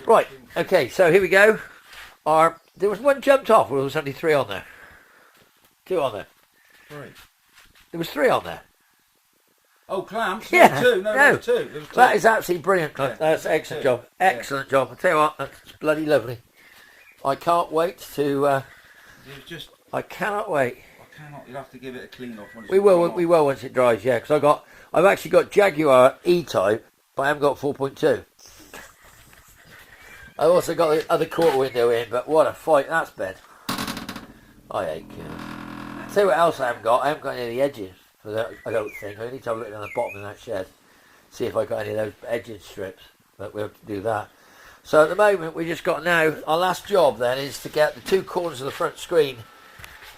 Right, okay, so here we go. There was one jumped off, or there was only 3 on there? 2 on there. 3. There was 3 on there. Oh, clamps? Yeah. No, 2. No, there was 2. There was 2. That is absolutely brilliant, Cliff. Yeah, That's an excellent job. Excellent job. I'll tell you what, that's bloody lovely. I can't wait to... It was just... I cannot wait. I cannot. You'll have to give it a clean off. We will once it dries, yeah. Because I've actually got Jaguar E Type, but I haven't got 4.2. I've also got the other quarter window in, but what a fight that's been. I hate it. Tell you what else I haven't got. I haven't got any of the edges for that. I don't think. I need to have a look down the bottom of that shed, see if I got any of those edging strips. But we'll have to do that. So at the moment, we just got now. Our last job then is to get the 2 corners of the front screen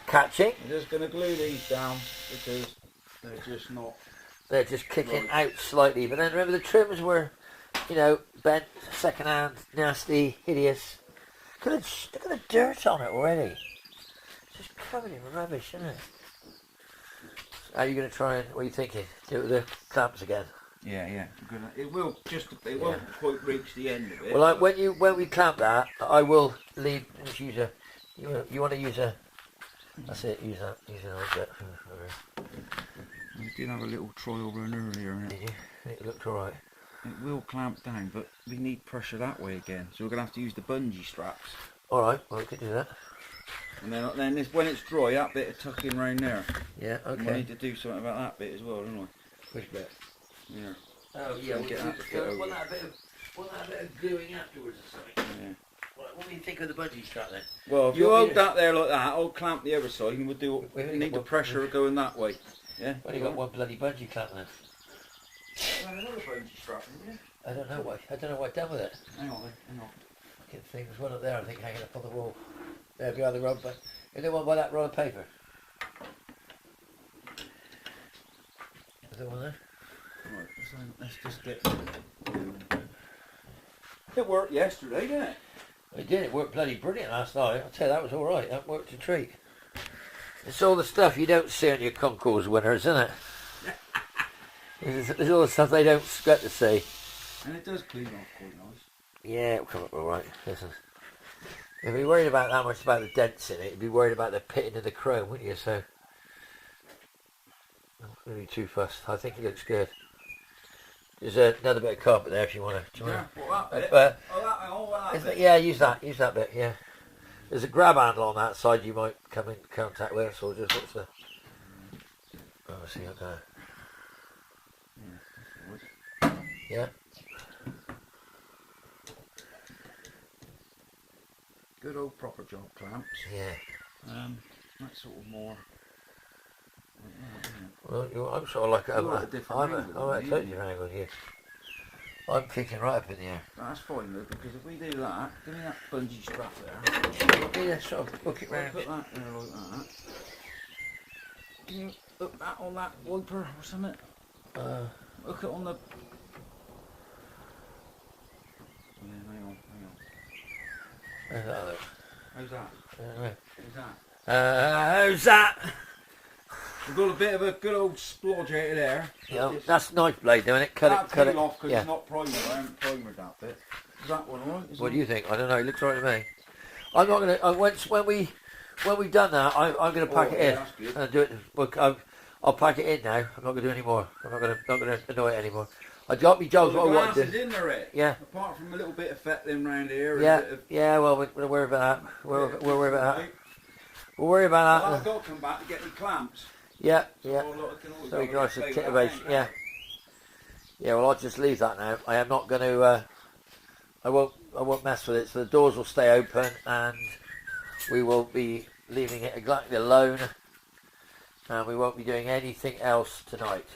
catching. I'm just going to glue these down because they're just not. They're just kicking out slightly. But then remember the trims were, you know, bent, second-hand, nasty, hideous. Look at the dirt on it already. It's just covered in rubbish, isn't it? How are you going to try and, what are you thinking? Do it with the clamps again? Yeah. It will it won't quite reach the end of it. Well, when we clamp that, I will leave. Just use a. You want to use a. That's it. Use that. Use an old bit. We did have a little trial run earlier, and it looked all right. It will clamp down, but we need pressure that way again, so we're going to have to use the bungee straps. All right. Well, we can do that. And then when it's dry, that bit of tucking round there. Yeah. Okay. And we need to do something about that bit as well, don't we? Which bit? Yeah. Oh yeah, want that a bit of gluing afterwards or something? Yeah. What do you think of the bungee strap then? Well, if you hold that there like that, I'll clamp the other side and we need the pressure going that way. Yeah? Well, you got one bloody bungee clamp then. Another bungee strap, isn't it? I don't know what I've done with it. Hang on. Fucking thing, there's one up there I think hanging up on the wall. There behind the rod, but is there one by that roll of paper? Is there one there? Right, so let's just get... It worked yesterday, didn't it? It did, it worked bloody brilliant last night. I'll tell you, that was alright, that worked a treat. It's all the stuff you don't see on your concours winners, isn't it? It's all the stuff they don't get to see. And it does clean off quite nice. Yeah, it'll come up alright, listen. If you're worried about that much about the dents in it, you'd be worried about the pitting of the chrome, wouldn't you? So, I'm not really too fussed. I think it looks good. There's another bit of carpet there if you want to. Yeah, what, that bit? That bit? Yeah, use that bit, yeah. There's a grab handle on that side you might come in contact with, so just what's the... Oh, see, okay. Yeah. Good old proper job clamps. Yeah. That's sort of more... Well, I'm sort of like... I'm at a totally different angle here. I'm kicking right up in the air. That's fine though, because if we do that, give me that bungee strap there. Yeah, sort of hook it round. Put that there like that. Can you hook that on that wiper or something? Hook it on the... Yeah, hang on. How's that look? How's that? How's that? We've got a bit of a good old splodge out of there. Yeah, that's knife blade doing it. Cut it off because it's not primed. I haven't primed that bit. Is that one alright? What do you think? I don't know. It looks right to me. I'm not gonna. When we've done that, I'm gonna pack it in. That's good. And do it. Look, I'll pack it in now. I'm not gonna do any more. I'm not gonna annoy it anymore. I got me jobs. What I want to do. In there, Ed. Yeah. Apart from a little bit of fettling round here. Yeah. Yeah. Well, we'll worry about that. We'll worry about that. We'll worry about that. Well, I've got to come back to get me clamps. Yeah. So you can also titivation. Yeah. Yeah. Well, I'll just leave that now. I am not going to. I won't mess with it. So the doors will stay open, and we will be leaving it exactly alone, and we won't be doing anything else tonight.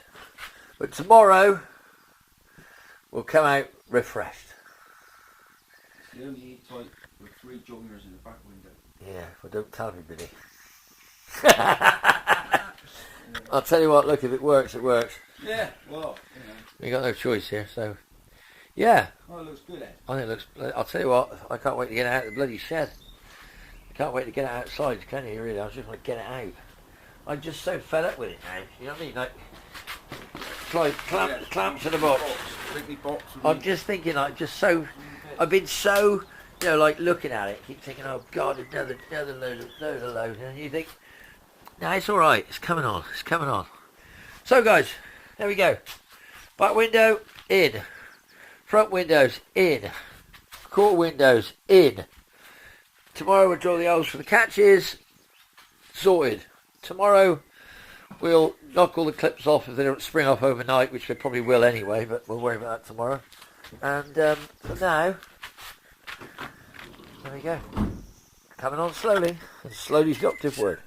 But tomorrow, we'll come out refreshed. It's the only E-Type with 3 joiners in the back window. Yeah. Well, don't tell everybody. I'll tell you what, look, if it works, it works. Yeah, well, you know. We got no choice here, so... Yeah. Oh, it looks good, Ed. I think it looks... I'll tell you what, I can't wait to get it out of the bloody shed. I can't wait to get it outside, can you, really? I just want to get it out. I'm just so fed up with it now, you know what I mean? Like, clamps in the box. Box. I'm just thinking, like, just so... I've been so, like looking at it, keep thinking, oh God, another load of load, and you think, no, it's all right. It's coming on. It's coming on. So guys, there we go. Back window in, front windows in, quarter windows in. Tomorrow we'll drill the holes for the catches. Sorted. Tomorrow we'll knock all the clips off if they don't spring off overnight, which they probably will anyway, but we'll worry about that tomorrow. And for now, there we go. Coming on slowly. And slowly is the operative word.